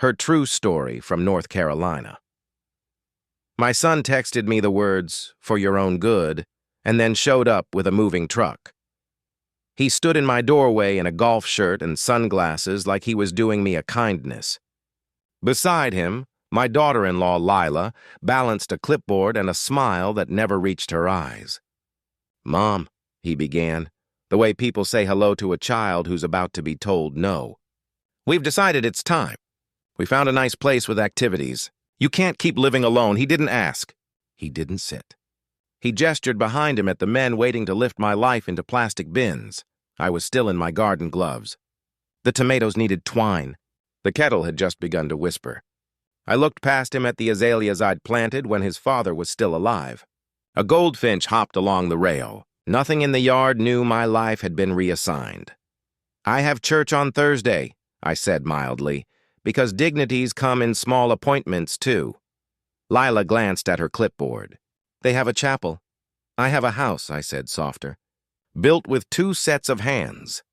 her true story from North Carolina. My son texted me the words, "for your own good," and then showed up with a moving truck. He stood in my doorway in a golf shirt and sunglasses like he was doing me a kindness. Beside him, my daughter-in-law, Lila, balanced a clipboard and a smile that never reached her eyes. "Mom," he began, the way people say hello to a child who's about to be told no. "We've decided it's time. We found a nice place with activities. You can't keep living alone." He didn't ask. He didn't sit. He gestured behind him at the men waiting to lift my life into plastic bins. I was still in my garden gloves. The tomatoes needed twine. The kettle had just begun to whisper. I looked past him at the azaleas I'd planted when his father was still alive. A goldfinch hopped along the rail. Nothing in the yard knew my life had been reassigned. "I have church on Thursday," I said mildly, "because dignities come in small appointments, too." Lila glanced at her clipboard. "They have a chapel." "I have a house," I said softer, "built with 2 sets of hands."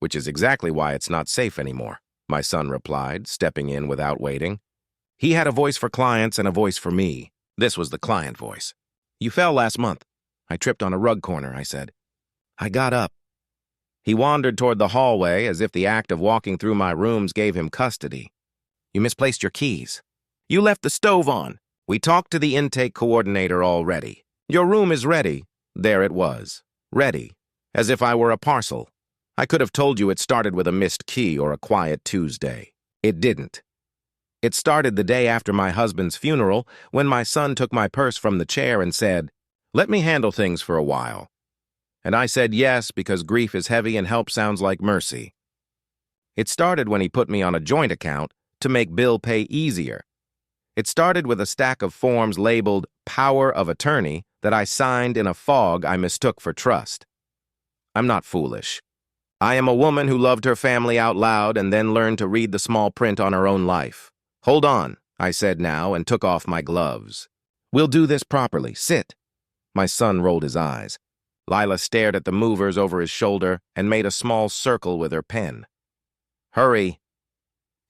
"Which is exactly why it's not safe anymore," my son replied, stepping in without waiting. He had a voice for clients and a voice for me. This was the client voice. "You fell last month." "I tripped on a rug corner," I said. I got up. He wandered toward the hallway as if the act of walking through my rooms gave him custody. "You misplaced your keys." "You left the stove on." "We talked to the intake coordinator already." "Your room is ready." There it was. Ready. As if I were a parcel. I could have told you it started with a missed key or a quiet Tuesday. It didn't. It started the day after my husband's funeral when my son took my purse from the chair and said, "Let me handle things for a while." And I said yes because grief is heavy and help sounds like mercy. It started when he put me on a joint account to make bill pay easier. It started with a stack of forms labeled Power of Attorney that I signed in a fog I mistook for trust. I'm not foolish. I am a woman who loved her family out loud and then learned to read the small print on her own life. "Hold on," I said now and took off my gloves. "We'll do this properly. Sit." My son rolled his eyes. Lila stared at the movers over his shoulder and made a small circle with her pen. "Hurry."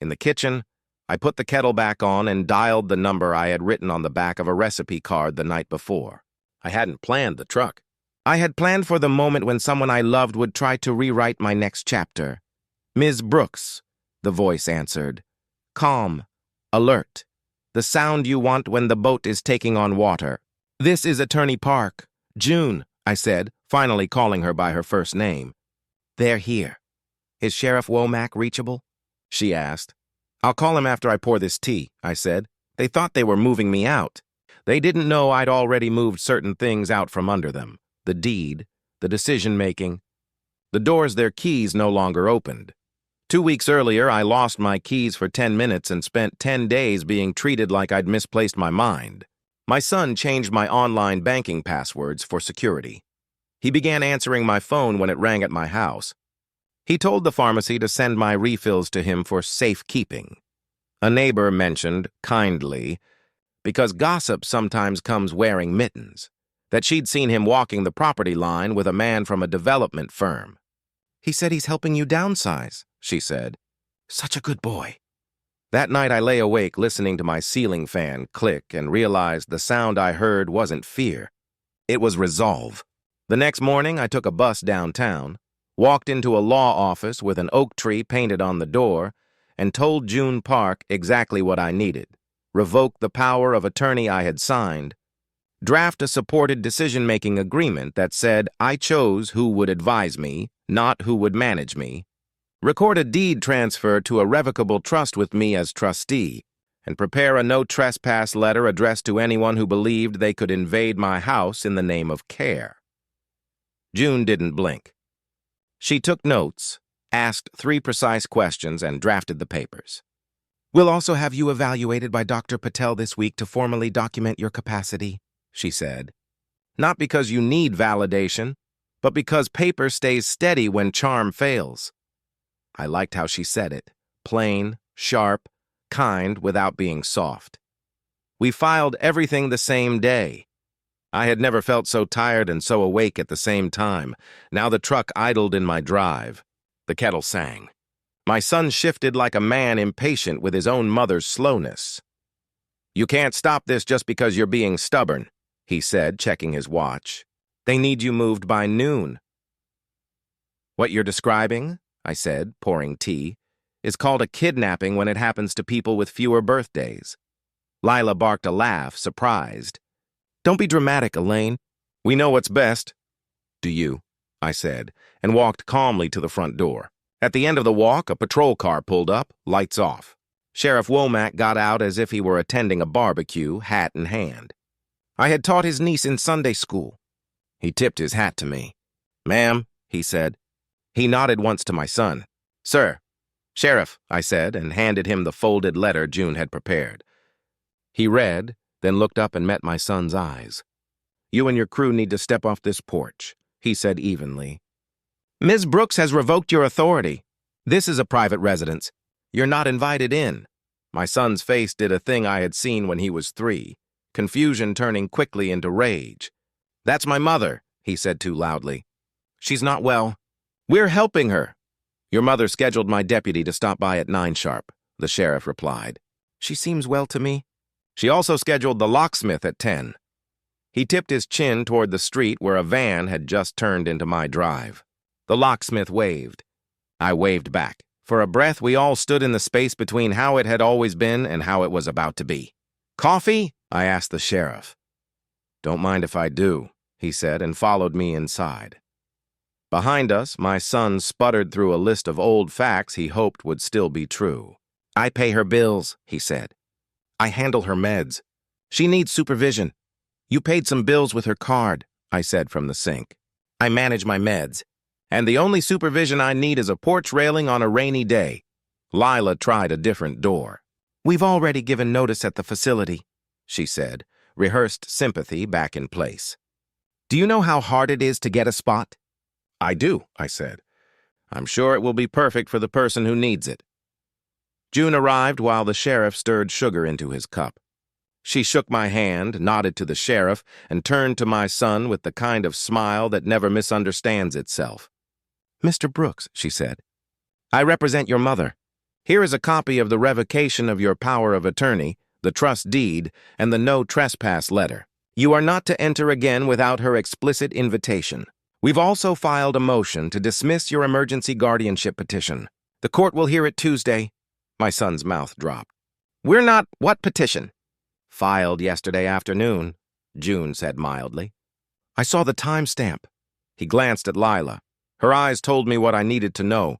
In the kitchen, I put the kettle back on and dialed the number I had written on the back of a recipe card the night before. I hadn't planned the truck. I had planned for the moment when someone I loved would try to rewrite my next chapter. "Ms. Brooks," the voice answered. "Calm. Alert. The sound you want when the boat is taking on water. This is Attorney Park." "June," I said, finally calling her by her first name. "They're here." "Is Sheriff Womack reachable?" she asked. "I'll call him after I pour this tea," I said. They thought they were moving me out. They didn't know I'd already moved certain things out from under them. The deed, the decision-making. The doors their keys no longer opened. 2 weeks earlier, I lost my keys for 10 minutes and spent 10 days being treated like I'd misplaced my mind. My son changed my online banking passwords for security. He began answering my phone when it rang at my house. He told the pharmacy to send my refills to him for safekeeping. A neighbor mentioned, kindly, because gossip sometimes comes wearing mittens, that she'd seen him walking the property line with a man from a development firm. "He said he's helping you downsize," she said. "Such a good boy." That night I lay awake listening to my ceiling fan click and realized the sound I heard wasn't fear. It was resolve. The next morning I took a bus downtown, walked into a law office with an oak tree painted on the door, and told June Park exactly what I needed. Revoke the power of attorney I had signed, draft a supported decision-making agreement that said I chose who would advise me, not who would manage me, record a deed transfer to a revocable trust with me as trustee, and prepare a no-trespass letter addressed to anyone who believed they could invade my house in the name of care. June didn't blink. She took notes, asked 3 precise questions, and drafted the papers. "We'll also have you evaluated by Dr. Patel this week to formally document your capacity," she said. "Not because you need validation, but because paper stays steady when charm fails." I liked how she said it, plain, sharp, kind without being soft. We filed everything the same day. I had never felt so tired and so awake at the same time. Now the truck idled in my drive. The kettle sang. My son shifted like a man impatient with his own mother's slowness. "You can't stop this just because you're being stubborn," he said, checking his watch. "They need you moved by noon." "What you're describing," I said, pouring tea, "is called a kidnapping when it happens to people with fewer birthdays." Lila barked a laugh, surprised. "Don't be dramatic, Elaine. We know what's best." "Do you?" I said, and walked calmly to the front door. At the end of the walk, a patrol car pulled up, lights off. Sheriff Womack got out as if he were attending a barbecue, hat in hand. I had taught his niece in Sunday school. He tipped his hat to me. "Ma'am," he said. He nodded once to my son. "Sir." "Sheriff," I said, and handed him the folded letter June had prepared. He read, then looked up and met my son's eyes. "You and your crew need to step off this porch," he said evenly. "Ms. Brooks has revoked your authority. This is a private residence. You're not invited in." My son's face did a thing I had seen when he was 3, confusion turning quickly into rage. "That's my mother," he said too loudly. "She's not well. We're helping her." "Your mother scheduled my deputy to stop by at 9 sharp, the sheriff replied. "She seems well to me." "She also scheduled the locksmith at 10. He tipped his chin toward the street where a van had just turned into my drive. The locksmith waved. I waved back. For a breath, we all stood in the space between how it had always been and how it was about to be. "Coffee?" I asked the sheriff. "Don't mind if I do," he said, and followed me inside. Behind us, my son sputtered through a list of old facts he hoped would still be true. "I pay her bills," he said. "I handle her meds. She needs supervision. You paid some bills with her card," I said from the sink. "I manage my meds. And the only supervision I need is a porch railing on a rainy day." Lila tried a different door. "We've already given notice at the facility," she said, rehearsed sympathy back in place. "Do you know how hard it is to get a spot?" "I do," I said. "I'm sure it will be perfect for the person who needs it." June arrived while the sheriff stirred sugar into his cup. She shook my hand, nodded to the sheriff, and turned to my son with the kind of smile that never misunderstands itself. "Mr. Brooks," she said, "I represent your mother. Here is a copy of the revocation of your power of attorney, the trust deed, and the no trespass letter. You are not to enter again without her explicit invitation. We've also filed a motion to dismiss your emergency guardianship petition. The court will hear it Tuesday." My son's mouth dropped. "We're not— What petition?" "Filed yesterday afternoon," June said mildly. "I saw the timestamp." He glanced at Lila. Her eyes told me what I needed to know.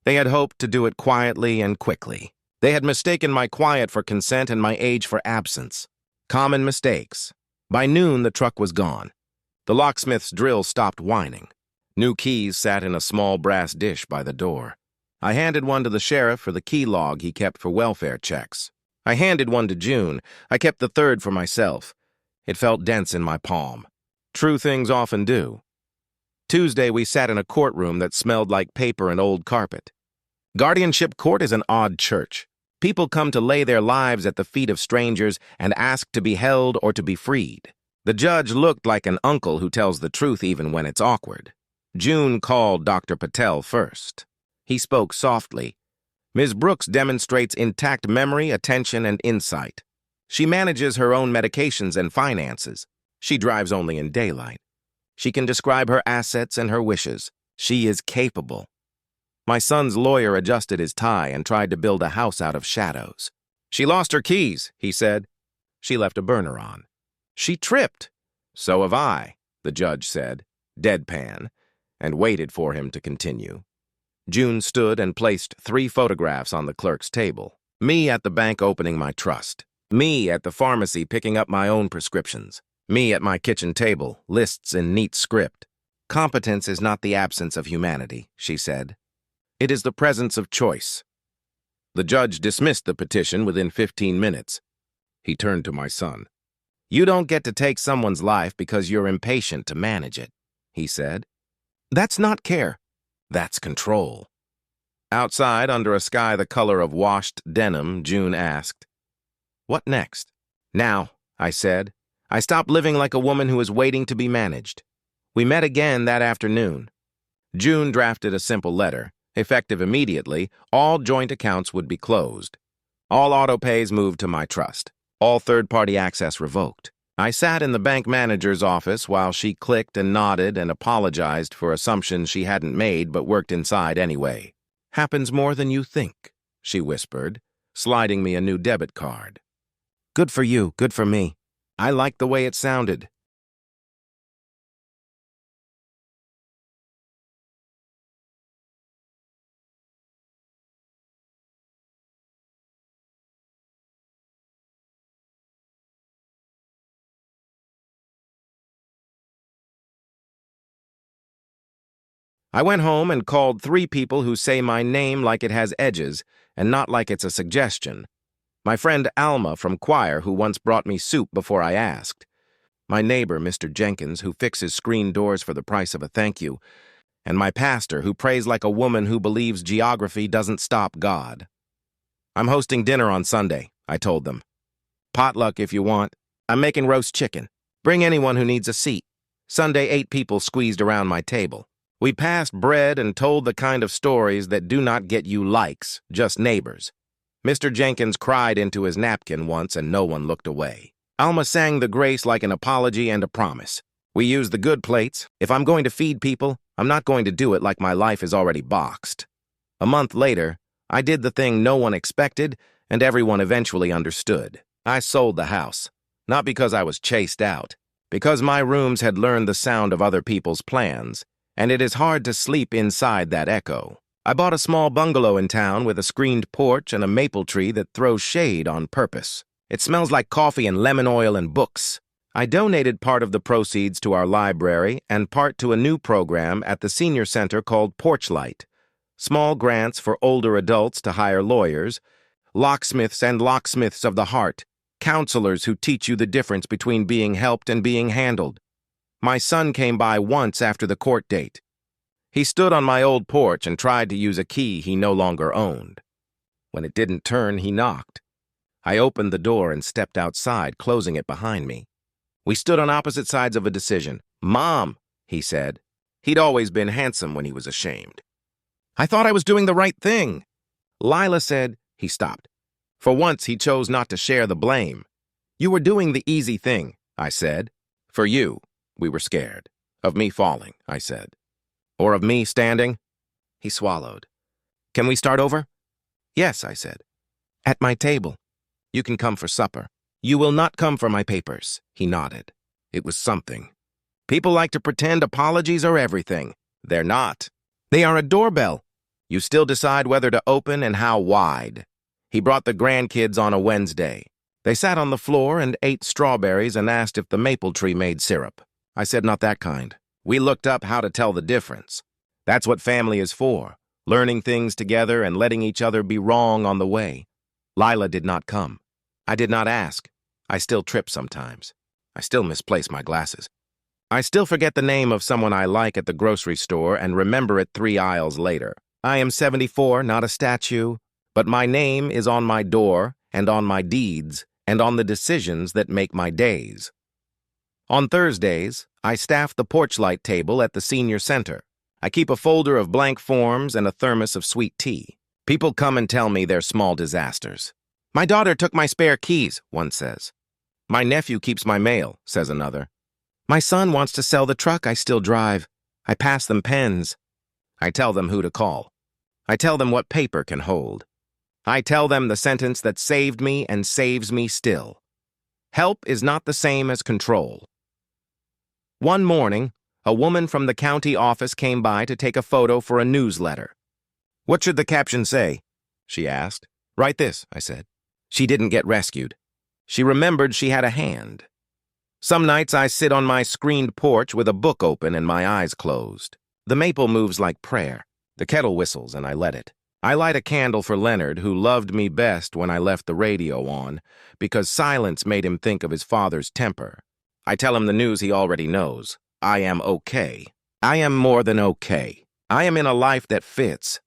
They had hoped to do it quietly and quickly. They had mistaken my quiet for consent and my age for absence. Common mistakes. By noon, the truck was gone. The locksmith's drill stopped whining. New keys sat in a small brass dish by the door. I handed one to the sheriff for the key log he kept for welfare checks. I handed one to June. I kept the third for myself. It felt dense in my palm. True things often do. Tuesday, we sat in a courtroom that smelled like paper and old carpet. Guardianship Court is an odd church. People come to lay their lives at the feet of strangers and ask to be held or to be freed. The judge looked like an uncle who tells the truth even when it's awkward. June called Dr. Patel first. He spoke softly. "Ms. Brooks demonstrates intact memory, attention, and insight. She manages her own medications and finances. She drives only in daylight. She can describe her assets and her wishes. She is capable." My son's lawyer adjusted his tie and tried to build a house out of shadows. "She lost her keys," he said. "She left a burner on." "She tripped." "So have I," the judge said, deadpan, and waited for him to continue. June stood and placed 3 photographs on the clerk's table. Me at the bank opening my trust. Me at the pharmacy picking up my own prescriptions. Me at my kitchen table, lists in neat script. "Competence is not the absence of humanity," she said. "It is the presence of choice." The judge dismissed the petition within 15 minutes. He turned to my son. "You don't get to take someone's life because you're impatient to manage it," he said. "That's not care. That's control." Outside, under a sky the color of washed denim, June asked, "What next?" "Now," I said. "I stopped living like a woman who is waiting to be managed." We met again that afternoon. June drafted a simple letter. Effective immediately, all joint accounts would be closed. All auto-pays moved to my trust. All third-party access revoked. I sat in the bank manager's office while she clicked and nodded and apologized for assumptions she hadn't made but worked inside anyway. "Happens more than you think," she whispered, sliding me a new debit card. "Good for you, good for me." I liked the way it sounded. I went home and called 3 people who say my name like it has edges and not like it's a suggestion. My friend Alma from choir, who once brought me soup before I asked. My neighbor, Mr. Jenkins, who fixes screen doors for the price of a thank you. And my pastor, who prays like a woman who believes geography doesn't stop God. "I'm hosting dinner on Sunday," I told them. "Potluck if you want. I'm making roast chicken. Bring anyone who needs a seat." Sunday, 8 people squeezed around my table. We passed bread and told the kind of stories that do not get you likes, just neighbors. Mr. Jenkins cried into his napkin once and no one looked away. Alma sang the grace like an apology and a promise. We used the good plates. If I'm going to feed people, I'm not going to do it like my life is already boxed. A month later, I did the thing no one expected and everyone eventually understood. I sold the house. Not because I was chased out, because my rooms had learned the sound of other people's plans, and it is hard to sleep inside that echo. I bought a small bungalow in town with a screened porch and a maple tree that throws shade on purpose. It smells like coffee and lemon oil and books. I donated part of the proceeds to our library and part to a new program at the senior center called Porchlight. Small grants for older adults to hire lawyers, locksmiths and locksmiths of the heart, counselors who teach you the difference between being helped and being handled. My son came by once after the court date. He stood on my old porch and tried to use a key he no longer owned. When it didn't turn, he knocked. I opened the door and stepped outside, closing it behind me. We stood on opposite sides of a decision. "Mom," he said. He'd always been handsome when he was ashamed. "I thought I was doing the right thing." Lila said. He stopped. For once, he chose not to share the blame. "You were doing the easy thing," I said. "For you." We were scared. "Of me falling," I said. "Or of me standing?" He swallowed. "Can we start over?" "Yes," I said. "At my table. You can come for supper." "You will not come for my papers," he nodded. It was something. People like to pretend apologies are everything. They're not. They are a doorbell. You still decide whether to open and how wide. He brought the grandkids on a Wednesday. They sat on the floor and ate strawberries and asked if the maple tree made syrup. I said, "Not that kind." We looked up how to tell the difference. That's what family is for, learning things together and letting each other be wrong on the way. Lila did not come. I did not ask. I still trip sometimes. I still misplace my glasses. I still forget the name of someone I like at the grocery store and remember it 3 aisles later. I am 74, not a statue, but my name is on my door and on my deeds and on the decisions that make my days. On Thursdays, I staff the Porchlight table at the senior center. I keep a folder of blank forms and a thermos of sweet tea. People come and tell me their small disasters. "My daughter took my spare keys," one says. "My nephew keeps my mail," says another. "My son wants to sell the truck I still drive. I pass them pens." I tell them who to call. I tell them what paper can hold. I tell them the sentence that saved me and saves me still. Help is not the same as control. One morning, a woman from the county office came by to take a photo for a newsletter. "What should the caption say?" she asked. "Write this," I said. She didn't get rescued. She remembered she had a hand. Some nights I sit on my screened porch with a book open and my eyes closed. The maple moves like prayer. The kettle whistles and I let it. I light a candle for Leonard, who loved me best when I left the radio on, because silence made him think of his father's temper. I tell him the news he already knows. I am okay. I am more than okay. I am in a life that fits.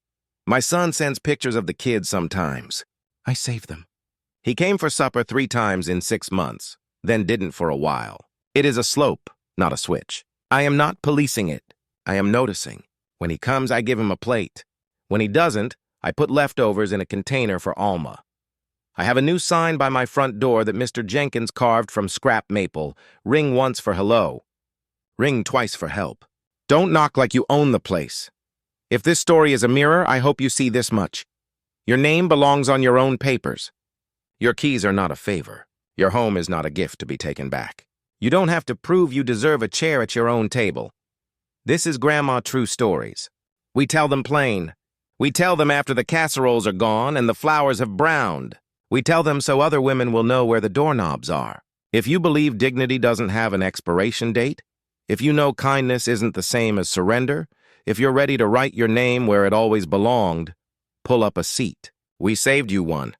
My son sends pictures of the kids sometimes. I save them. He came for supper 3 times in 6 months, then didn't for a while. It is a slope, not a switch. I am not policing it. I am noticing. When he comes, I give him a plate. When he doesn't, I put leftovers in a container for Alma. I have a new sign by my front door that Mr. Jenkins carved from scrap maple. Ring once for hello. Ring twice for help. Don't knock like you own the place. If this story is a mirror, I hope you see this much. Your name belongs on your own papers. Your keys are not a favor. Your home is not a gift to be taken back. You don't have to prove you deserve a chair at your own table. This is Grandma True Stories. We tell them plain. We tell them after the casseroles are gone and the flowers have browned. We tell them so other women will know where the doorknobs are. If you believe dignity doesn't have an expiration date, if you know kindness isn't the same as surrender, if you're ready to write your name where it always belonged, pull up a seat. We saved you one.